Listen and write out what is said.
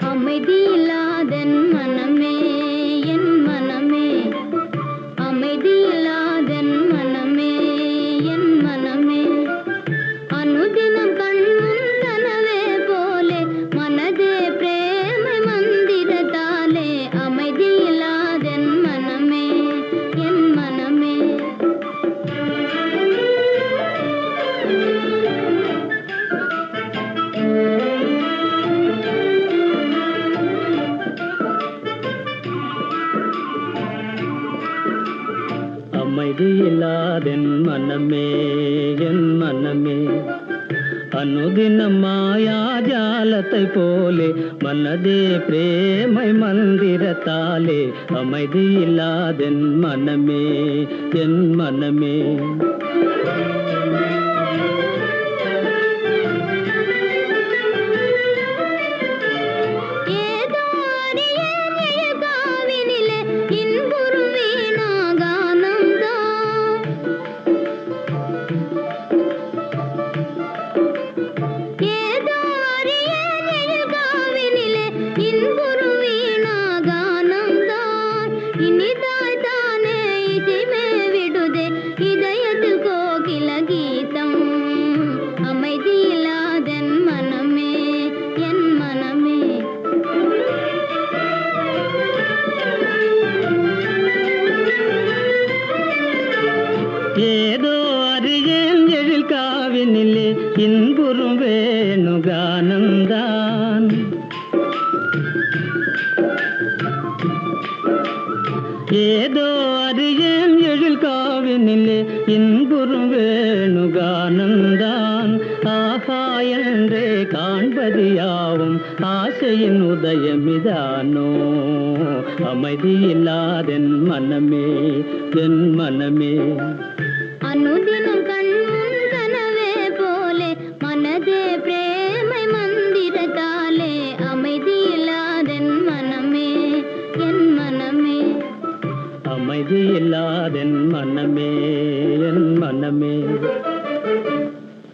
அமைதியில்லாதன் மனமே என் மனமே, அமைதியில்லாதன் மனமே என் மனமே, அனுதினம் கண்முன் கனவே போலே மனதே பிரேமை மந்திரத்தாலே, அமைதியில்லாதன் மனமே என் மனமே. அமைதியில்லாதென் மனமே என் மனமே, அனுதினம் மாயாஜாலத்தை போலே மனதே பிரேமை மந்திரத்தாலே, அமைதியில்லாதென் மனமே என் மனமே. அமைதியில்லாதன் மனமே என் மனமே. ஏதோ அறியேன் எழில் காவினிலே இன்புறும் வேணுகானந்தான், ஏதோ அறியேன் எழில் காவினிலே இன்புறும் வேணுகானந்தான், ஆஹா என்றே காண்பது யாவும் ஆசையின் உதயமிதானோ, அமைதியில்லாதென் மனமே என் மனமே. அனுதினம்